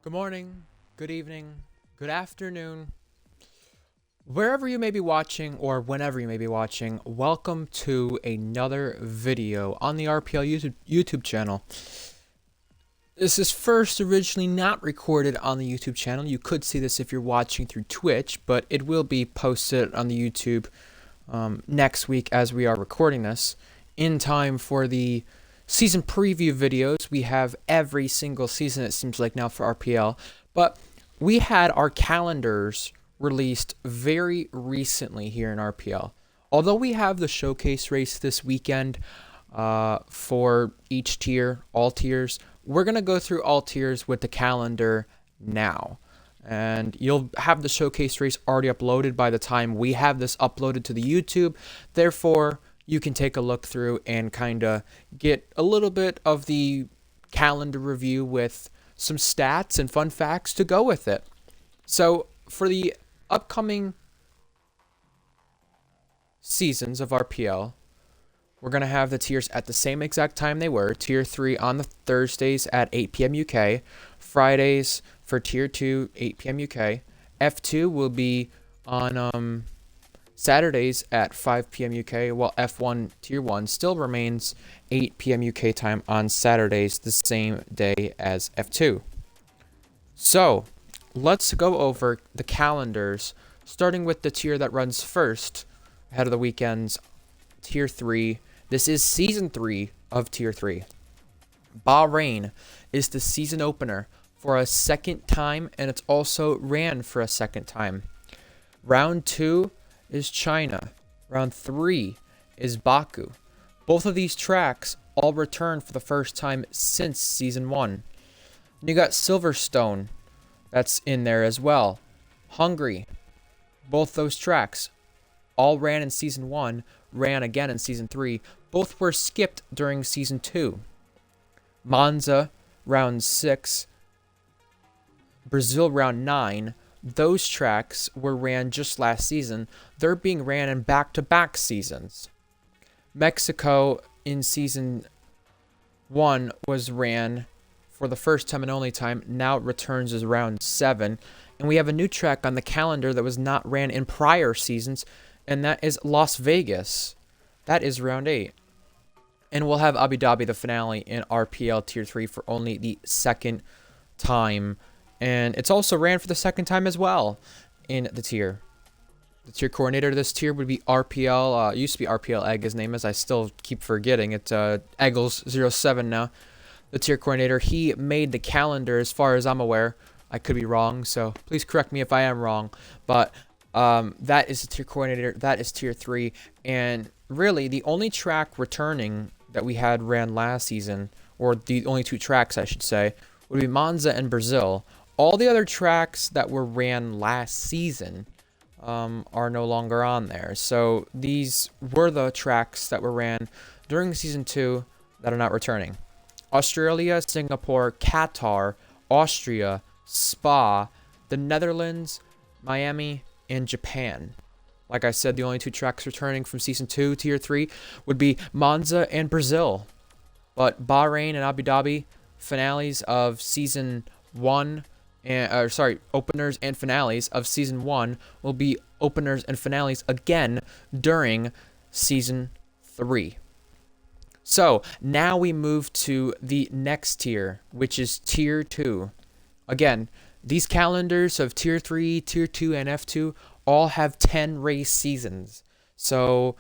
Good morning, good evening, good afternoon. Wherever you may be watching or whenever you may be watching, welcome to another video on the RPL YouTube channel. This is first originally not recorded on the YouTube channel. You could see this if you're watching through Twitch, but it will be posted on the YouTube next week as we are recording this in time for the season preview videos. We have every single season, it seems like now, for RPL, but we had our calendars released very recently here in RPL. Although we have the showcase race this weekend for each tier, all tiers, we're going to go through all tiers with the calendar now. And you'll have the showcase race already uploaded by the time we have this uploaded to the YouTube. Therefore, you can take a look through and kind of get a little bit of the calendar review with some stats and fun facts to go with it. So for the upcoming seasons of RPL, we're going to have the tiers at the same exact time they were. Tier 3 on the Thursdays at 8 p.m. UK. Fridays for Tier 2, 8 p.m. UK. F2 will be on Saturdays at 5 p.m. UK, while F1 Tier 1 still remains 8 p.m. UK time on Saturdays, the same day as F2. So, let's go over the calendars, starting with the tier that runs first ahead of the weekends, Tier 3. This is Season 3 of Tier 3. Bahrain is the season opener for a second time, and it's also ran for a second time. Round 2 is China. Round 3 is Baku. Both of these tracks all returned for the first time since Season 1. And you got Silverstone, that's in there as well. Hungary, both those tracks all ran in Season 1, ran again in Season 3. Both were skipped during Season 2. Monza, Round 6. Brazil, Round 9. Those tracks were ran just last season. They're being ran in back-to-back seasons. Mexico in Season 1 was ran for the first time and only time. Now it returns as Round 7. And we have a new track on the calendar that was not ran in prior seasons, and that is Las Vegas. That is Round 8. And we'll have Abu Dhabi, the finale, in RPL Tier 3 for only the second time. And it's also ran for the second time as well in the tier. The tier coordinator of this tier would be RPL. Used to be RPL Egg, his name is. I still keep forgetting. It's Eggles07 now. The tier coordinator. He made the calendar as far as I'm aware. I could be wrong, so please correct me if I am wrong. But that is the tier coordinator. That is Tier 3. And really, the only track returning that we had ran last season, or the only two tracks, I should say, would be Monza and Brazil. All the other tracks that were ran last season are no longer on there. So these were the tracks that were ran during Season 2 that are not returning. Australia, Singapore, Qatar, Austria, Spa, the Netherlands, Miami, and Japan. Like I said, the only two tracks returning from Season 2, Tier 3, would be Monza and Brazil. But Bahrain and Abu Dhabi, finales of Season 1, openers and finales of Season 1 will be openers and finales again during Season 3. So, now we move to the next tier, which is Tier 2. Again, these calendars of Tier 3, Tier 2, and F2 all have 10 race seasons. So,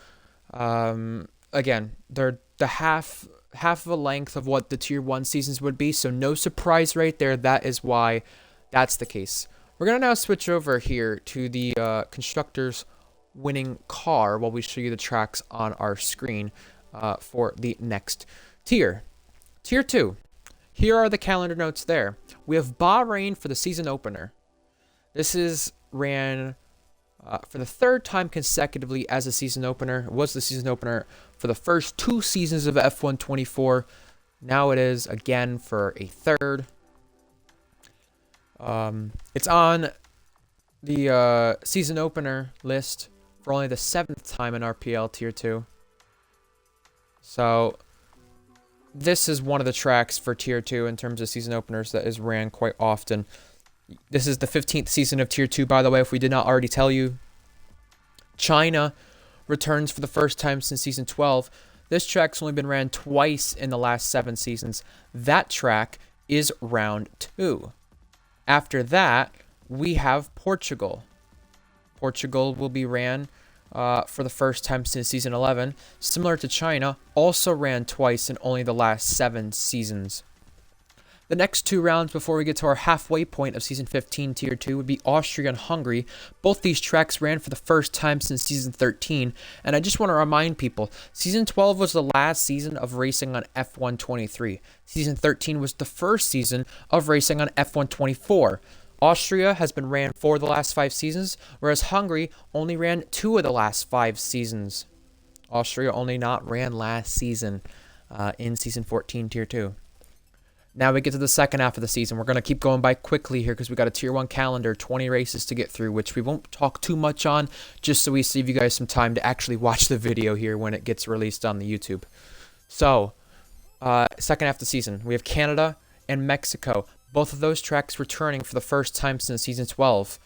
again, they're the half of a length of what the Tier 1 seasons would be, so no surprise right there. That is why that's the case. We're going to now switch over here to the constructors winning car while we show you the tracks on our screen for the next tier. Tier 2. Here are the calendar notes there. We have Bahrain for the season opener. This is ran for the third time consecutively as a season opener. It was the season opener for the first two seasons of F1 24. Now it is again for a third. It's on the season opener list for only the 7th time in RPL Tier 2. So this is one of the tracks for Tier 2 in terms of season openers that is ran quite often. This is the 15th season of Tier 2, by the way, if we did not already tell you. China returns for the first time since Season 12. This track's only been ran twice in the last 7 seasons. That track is Round 2. After that, we have Portugal. Portugal will be ran for the first time since Season 11. Similar to China, also ran twice in only the last 7 seasons. The next 2 rounds before we get to our halfway point of Season 15 Tier 2 would be Austria and Hungary. Both these tracks ran for the first time since Season 13, and I just want to remind people, Season 12 was the last season of racing on F123. Season 13 was the first season of racing on F124. Austria has been ran for the last 5 seasons, whereas Hungary only ran 2 of the last 5 seasons. Austria only not ran last season in Season 14 Tier 2. Now we get to the second half of the season. We're going to keep going by quickly here because we got a Tier 1 calendar, 20 races to get through, which we won't talk too much on, just so we save you guys some time to actually watch the video here when it gets released on the YouTube. So, second half of the season, we have Canada and Mexico. Both of those tracks returning for the first time since Season 12.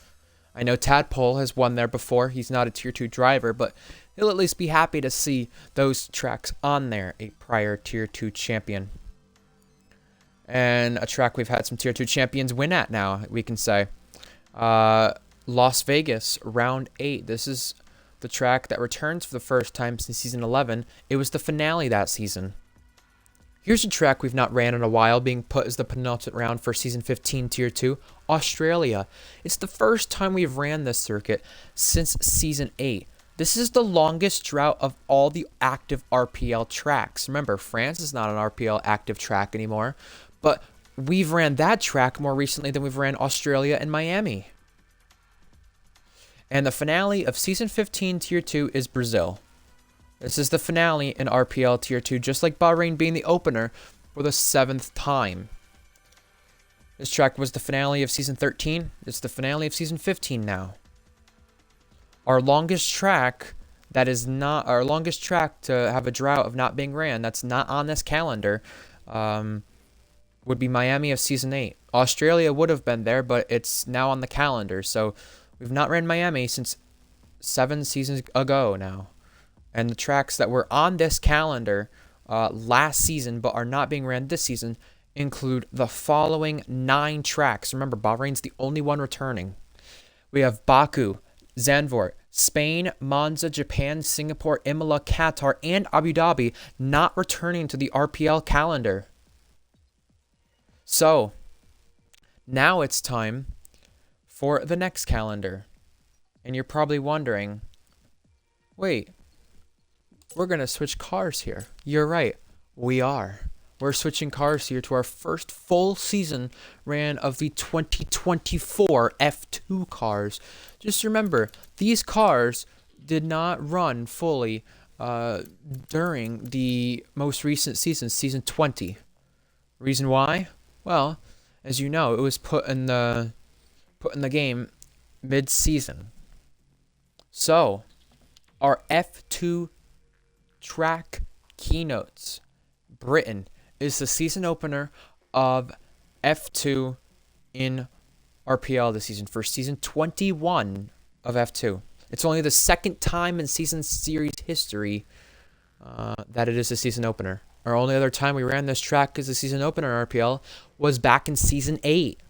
I know Tadpole has won there before. He's not a Tier 2 driver, but he'll at least be happy to see those tracks on there, a prior Tier 2 champion. And a track we've had some Tier 2 champions win at now, we can say. Las Vegas, Round 8. This is the track that returns for the first time since Season 11. It was the finale that season. Here's a track we've not ran in a while, being put as the penultimate round for Season 15 Tier 2, Australia. It's the first time we've ran this circuit since Season 8. This is the longest drought of all the active RPL tracks. Remember, France is not an RPL active track anymore, but we've ran that track more recently than we've ran Australia and Miami. And the finale of Season 15 Tier 2 is Brazil. This is the finale in RPL Tier 2, just like Bahrain being the opener for the 7th time. This track was the finale of Season 13. It's the finale of Season 15 now. Our longest track that is not our longest track to have a drought of not being ran, that's not on this calendar, would be Miami of Season 8. Australia would have been there, but it's now on the calendar. So we've not ran Miami since 7 seasons ago now. And the tracks that were on this calendar last season but are not being ran this season include the following 9 tracks. Remember, Bahrain's the only one returning. We have Baku, Zandvoort, Spain, Monza, Japan, Singapore, Imola, Qatar, and Abu Dhabi not returning to the RPL calendar. So, now it's time for the next calendar. And you're probably wondering, wait, we're going to switch cars here. You're right, we are. We're switching cars here to our first full season ran of the 2024 F2 cars. Just remember, these cars did not run fully during the most recent season, Season 20. Reason why? Well, as you know, it was put in the game mid-season. So, our F2 track keynotes. Britain is the season opener of F2 in RPL this season for Season 21 of F2. It's only the second time in season series history that it is a season opener. Our only other time we ran this track as a season opener in RPL was back in Season 8.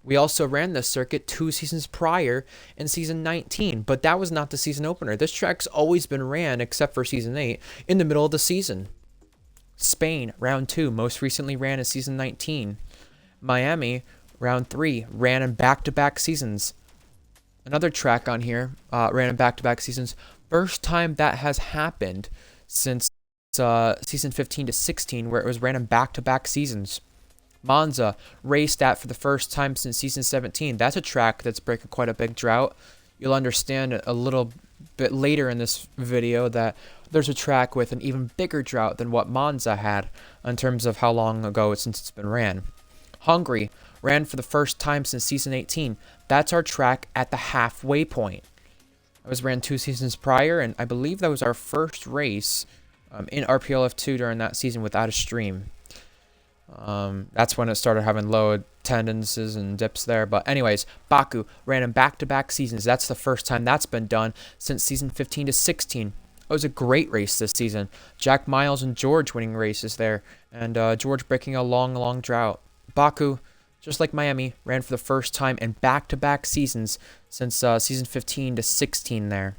We also ran this circuit 2 seasons prior in Season 19, but that was not the season opener. This track's always been ran, except for Season 8, in the middle of the season. Spain, Round 2, most recently ran in Season 19. Miami, Round 3, ran in back-to-back seasons. Another track on here ran in back-to-back seasons. First time that has happened since Season 15 to 16, where it was ran in back-to-back seasons. Monza raced at for the first time since Season 17. That's a track that's breaking quite a big drought. You'll understand a little bit later in this video that there's a track with an even bigger drought than what Monza had in terms of how long ago since it's been ran. Hungary ran for the first time since Season 18. That's our track at the halfway point. It was ran 2 seasons prior, and I believe that was our first race in RPL F2 during that season without a stream. That's when it started having low attendances and dips there. But anyways, Baku ran in back-to-back seasons. That's the first time that's been done since season 15 to 16. It was a great race this season. Jack Miles and George winning races there, and George breaking a long drought. Baku, just like Miami, ran for the first time in back-to-back seasons since season 15 to 16 there.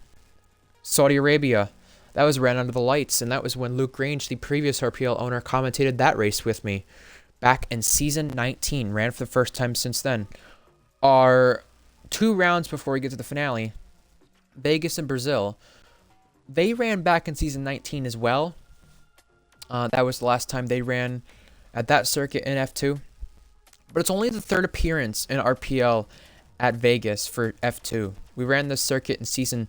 Saudi Arabia, that was ran under the lights, and that was when Luke Grange, the previous RPL owner, commentated that race with me back in season 19. Ran for the first time since then. Our 2 rounds before we get to the finale, Vegas and Brazil, they ran back in season 19 as well. That was the last time they ran at that circuit in F2. But it's only the 3rd appearance in RPL at Vegas for F2. We ran this circuit in season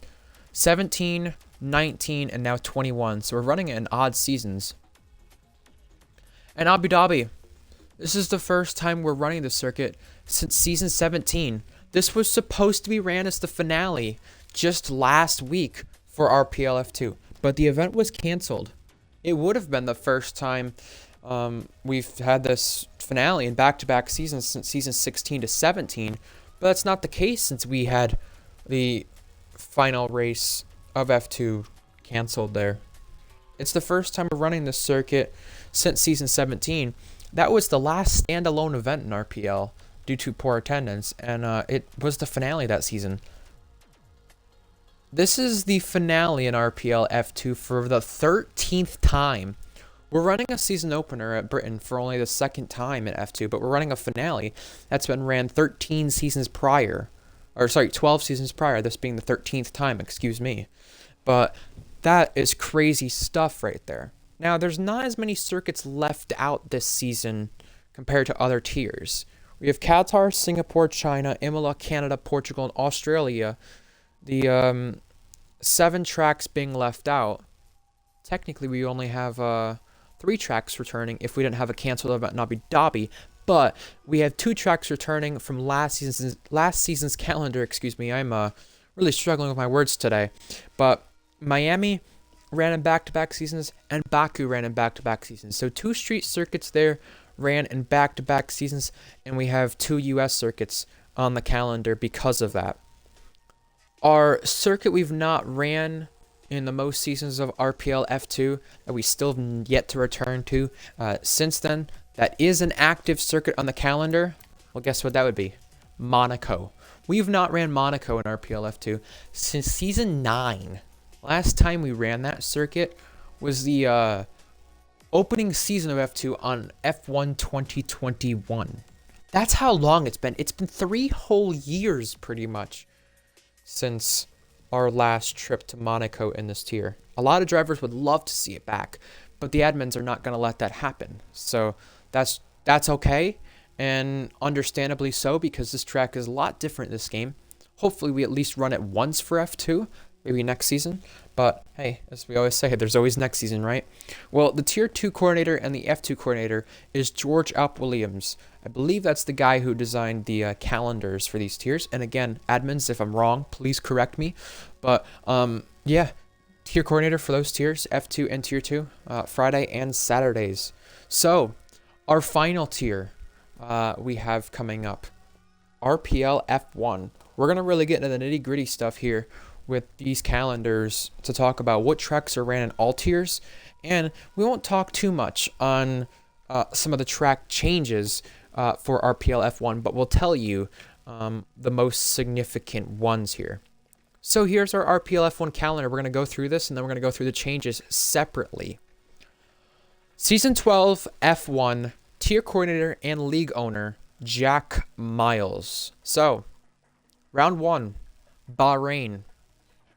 17, 19, and now 21. So we're running it in odd seasons. And Abu Dhabi, this is the first time we're running the circuit since season 17. This was supposed to be ran as the finale just last week for RPL F2, but the event was canceled. It would have been the first time we've had this finale in back-to-back seasons since season 16 to 17, but that's not the case since we had the final race of F2 canceled there. It's the first time we're running this circuit since season 17. That was the last standalone event in RPL due to poor attendance, and it was the finale that season. This is the finale in RPL F2 for the 13th time. We're running a season opener at Britain for only the 2nd time in F2, but we're running a finale that's been ran 13 seasons prior. Or sorry, 12 seasons prior, this being the 13th time, excuse me. But that is crazy stuff right there. Now, there's not as many circuits left out this season compared to other tiers. We have Qatar, Singapore, China, Imola, Canada, Portugal, and Australia. The 7 tracks being left out. Technically, we only have 3 tracks returning if we didn't have a canceled event in Abu Dhabi. But we have 2 tracks returning from last season's calendar. Excuse me, I'm really struggling with my words today. But Miami ran in back-to-back seasons, and Baku ran in back-to-back seasons. So 2 street circuits there ran in back-to-back seasons, and we have 2 U.S. circuits on the calendar because of that. Our circuit we've not ran in the most seasons of RPL F2 that we still have yet to return to since then, that is an active circuit on the calendar. Well, guess what that would be? Monaco. We've not ran Monaco in RPL F2 since season 9. Last time we ran that circuit was the opening season of F2 on F1 2021. That's how long it's been. It's been 3 whole years pretty much since our last trip to Monaco in this tier. A lot of drivers would love to see it back, but the admins are not going to let that happen. So that's okay, and understandably so, because this track is a lot different this game. Hopefully we at least run it once for F2, maybe next season. But hey, as we always say, there's always next season, right? Well, the Tier 2 coordinator and the F2 coordinator is George Alp Williams. I believe that's the guy who designed the calendars for these tiers. And again, admins, if I'm wrong, please correct me. But yeah, tier coordinator for those tiers, F2 and Tier 2, Friday and Saturdays. So our final tier we have coming up, RPL F1. We're going to really get into the nitty-gritty stuff here with these calendars to talk about what tracks are ran in all tiers, and we won't talk too much on some of the track changes for RPL F1, but we'll tell you the most significant ones here. So here's our RPL F1 calendar. We're going to go through this, and then we're going to go through the changes separately. Season 12 F1 tier coordinator and league owner Jack Miles. So round 1, Bahrain.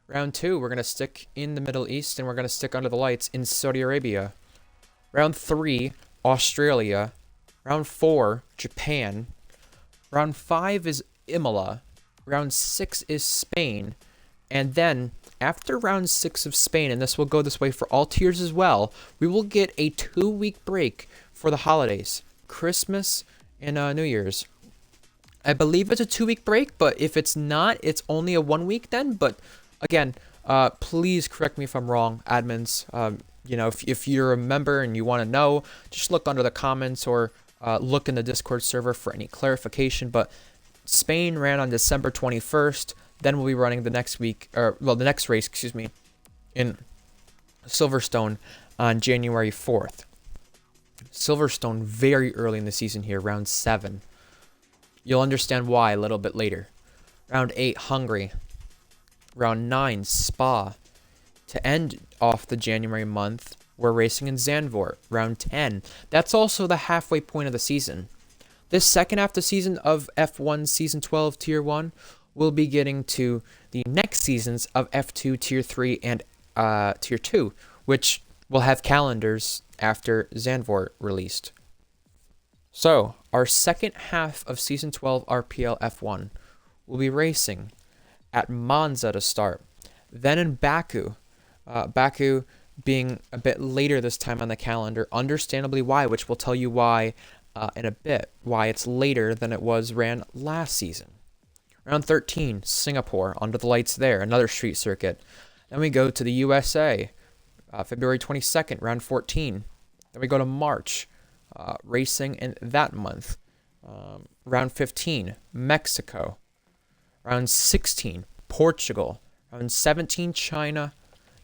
Round 2, we're going to stick in the Middle East, and we're going to stick under the lights in Saudi Arabia. Round 3, Australia. Round 4, Japan. Round 5 is Imola. Round 6 is Spain. And then, after round 6 of Spain, and this will go this way for all tiers as well, we will get a 2-week break for the holidays. Christmas and New Year's. I believe it's a 2-week break, but if it's not, it's only a 1 week then. But again, please correct me if I'm wrong, admins. if you're a member and you want to know, just look under the comments or look in the Discord server for any clarification. But Spain ran on December 21st. Then we'll be running the next week, the next race, excuse me, in Silverstone on January 4th. Silverstone very early in the season here, round 7. You'll understand why a little bit later. Round 8, Hungary. Round 9, Spa. To end off the January month, we're racing in Zandvoort. Round 10. That's also the halfway point of the season. This second half of the season of F1 Season 12 Tier 1, we'll be getting to the next seasons of F2 Tier 3 and Tier 2, which will have calendars after Zandvoort released. So, our second half of Season 12 RPL F1 will be racing at Monza to start, then in Baku. Baku being a bit later this time on the calendar, understandably why, which we'll tell you why in a bit, why it's later than it was ran last season. Round 13, Singapore, under the lights there, another street circuit. Then we go to the USA, February 22nd, round 14. Then we go to March, racing in that month. Round 15, Mexico. Round 16, Portugal. Round 17, China.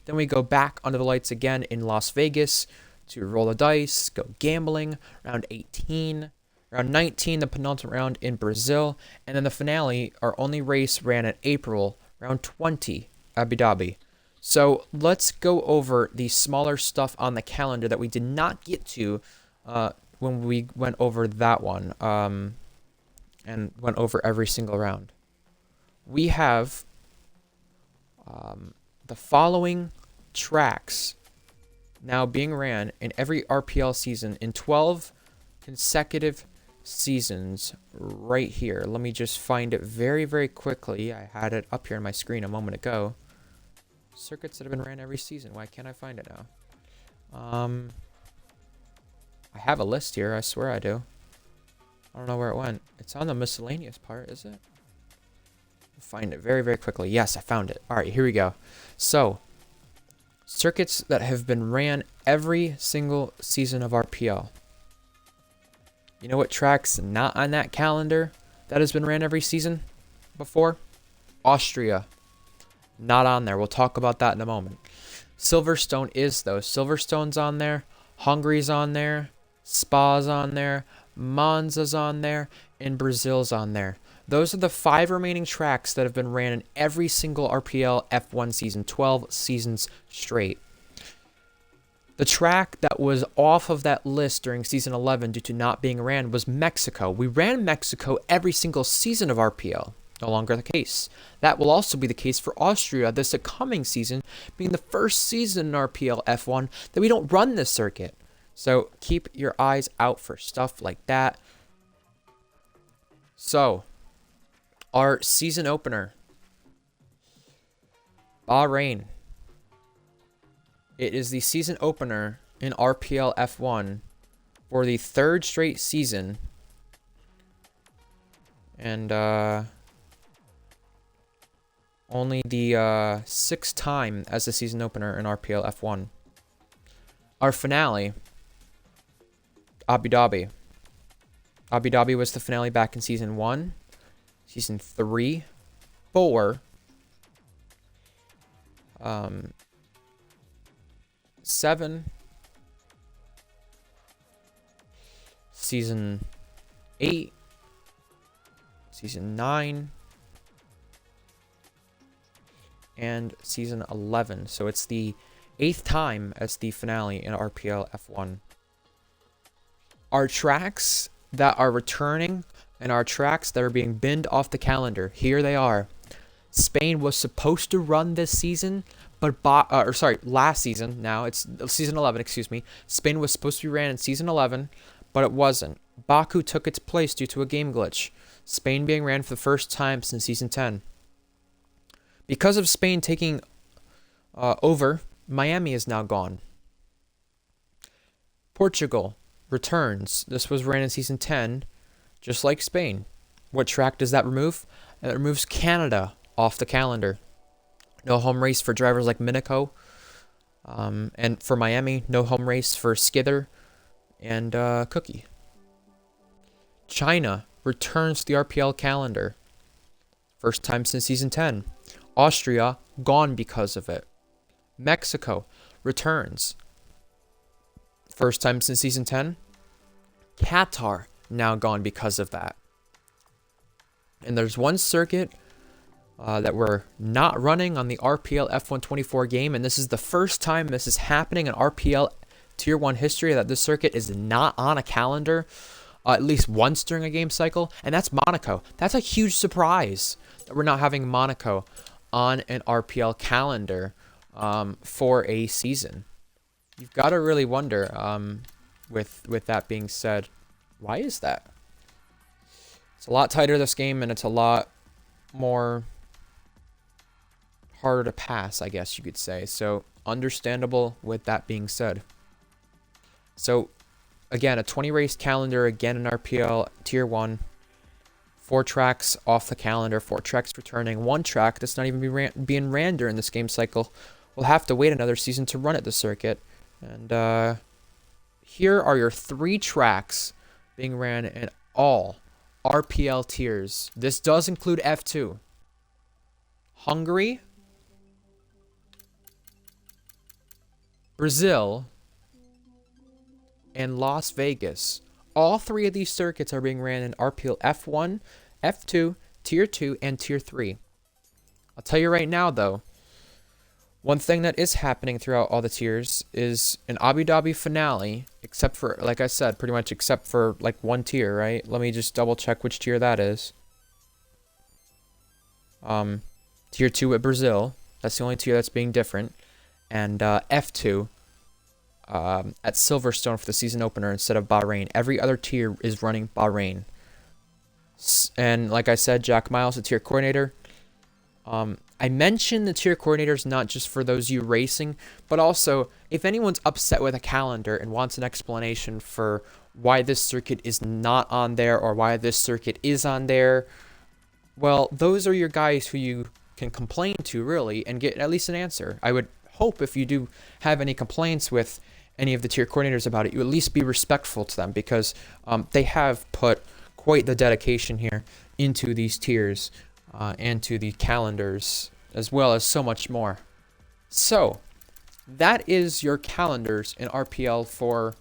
Then we go back under the lights again in Las Vegas to roll the dice, go gambling. Round 18. Round 19, the penultimate round in Brazil. And then the finale, our only race ran in April, round 20, Abu Dhabi. So let's go over the smaller stuff on the calendar that we did not get to when we went over that one and went over every single round. We have the following tracks now being ran in every RPL season in 12 consecutive seasons right here. Let me just find it very, very quickly. I had it up here on my screen a moment ago. Circuits that have been ran every season. Why can't I find it now? I have a list here. I swear I do. I don't know where it went. It's on the miscellaneous part, is it? Find it very, very quickly. Yes, I found it. All right, here we go. So, circuits that have been ran every single season of RPL. You know what track's not on that calendar that has been ran every season before? Austria. Not on there. We'll talk about that in a moment. Silverstone is, though. Silverstone's on there. Hungary's on there. Spa's on there. Monza's on there. And Brazil's on there. Those are the 5 remaining tracks that have been ran in every single RPL F1 season, 12 seasons straight. The track that was off of that list during season 11 due to not being ran was Mexico. We ran Mexico every single season of RPL. No longer the case. That will also be the case for Austria this coming season, being the first season in RPL F1 that we don't run this circuit. So keep your eyes out for stuff like that. So, our season opener, Bahrain. It is the season opener in RPL F1 for the 3rd straight season. And only the 6th time as the season opener in RPL F1. Our finale, Abu Dhabi. Abu Dhabi was the finale back in season 1, season 3, 4, 7, season 8, season 9, and season 11. So it's the 8th time as the finale in RPL F1. Our tracks that are returning and our tracks that are being binned off the calendar, here they are. Spain was supposed to run this season, but last season. Now it's season 11, excuse me. Spain was supposed to be ran in season 11, but it wasn't. Baku took its place due to a game glitch. Spain being ran for the first time since season 10. Because of Spain taking over, Miami is now gone. Portugal returns. This was ran in season 10, just like Spain. What track does that remove? It removes Canada off the calendar. No home race for drivers like Minico. And for Miami, no home race for Skither and Cookie. China returns to the RPL calendar. First time since season 10. Austria, gone because of it. Mexico returns. First time since season 10. Qatar, now gone because of that. And there's one circuit that we're not running on the RPL F124 game, and this is the first time this is happening in RPL Tier 1 history that this circuit is not on a calendar at least once during a game cycle, and that's Monaco. That's a huge surprise that we're not having Monaco on an RPL calendar for a season. You've got to really wonder, with that being said, why is that? It's a lot tighter, this game, and it's a lot more harder to pass, I guess you could say. So, understandable with that being said. So, again, a 20 race calendar, again in RPL Tier 1. 4 tracks off the calendar, 4 tracks returning. 1 track that's not even being ran during this game cycle. We'll have to wait another season to run at the circuit. And here are your 3 tracks being ran in all RPL tiers. This does include F2. Hungary, Brazil, and Las Vegas. All 3 of these circuits are being ran in RPL F1, F2, Tier 2, and Tier 3. I'll tell you right now, though, one thing that is happening throughout all the tiers is an Abu Dhabi finale, except for, like I said, pretty much except for, like, 1 tier, right? Let me just double check which tier that is. Tier 2 at Brazil. That's the only tier that's being different. And F2 at Silverstone for the season opener instead of Bahrain. Every other tier is running Bahrain. And like I said, Jack Miles, the tier coordinator. I mentioned the tier coordinators not just for those you racing, but also if anyone's upset with a calendar and wants an explanation for why this circuit is not on there or why this circuit is on there, well, those are your guys who you can complain to, really, and get at least an answer. I would hope if you do have any complaints with any of the tier coordinators about it, you at least be respectful to them, because they have put quite the dedication here into these tiers and to the calendars, as well as so much more. So that is your calendars in RPL for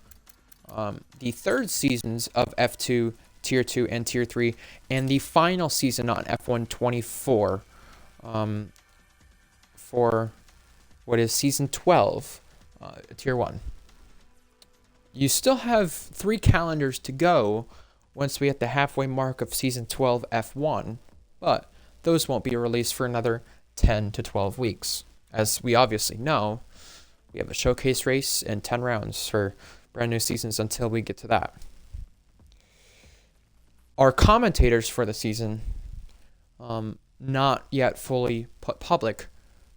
the 3rd seasons of F2, Tier 2, and Tier 3, and the final season on F124 for what is Season 12, Tier 1. You still have 3 calendars to go once we hit the halfway mark of Season 12 F1, but those won't be released for another 10 to 12 weeks. As we obviously know, we have a showcase race and 10 rounds for brand new seasons until we get to that. Our commentators for the season, not yet fully put public,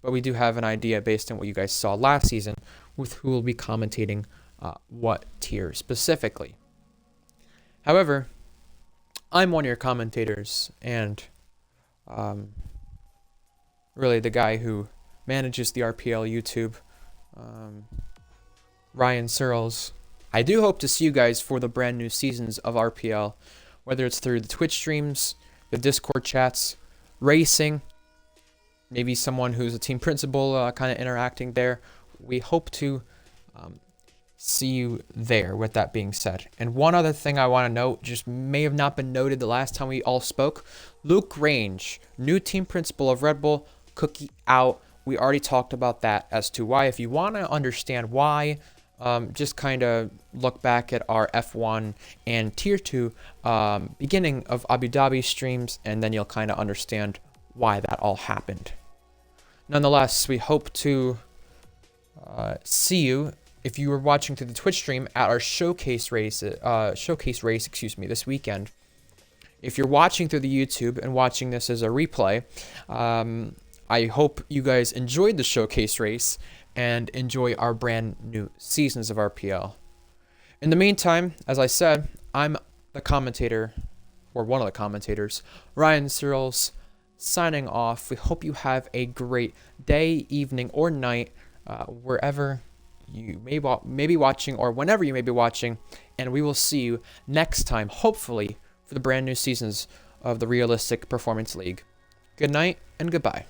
but we do have an idea based on what you guys saw last season with who will be commentating what tier specifically. However, I'm one of your commentators, and really the guy who manages the RPL YouTube, Ryan Searles. I do hope to see you guys for the brand new seasons of RPL, whether it's through the Twitch streams, the Discord chats, racing, maybe someone who's a team principal kind of interacting there. We hope to see you there, with that being said. And one other thing I want to note, just may have not been noted the last time we all spoke, Luke Range, new team principal of Red Bull, Cookie out. We already talked about that as to why. If you want to understand why, just kind of look back at our F1 and Tier 2 beginning of Abu Dhabi streams, and then you'll kind of understand why that all happened. Nonetheless, we hope to see you, if you were watching through the Twitch stream, at our showcase race, this weekend. If you're watching through the YouTube and watching this as a replay, I hope you guys enjoyed the showcase race and enjoy our brand new seasons of RPL. In the meantime, as I said, I'm the commentator, or one of the commentators, Ryan Searles, signing off. We hope you have a great day, evening, or night, wherever you may be watching or whenever you may be watching. And we will see you next time, hopefully, for the brand new seasons of the Realistic Performance League. Good night and goodbye.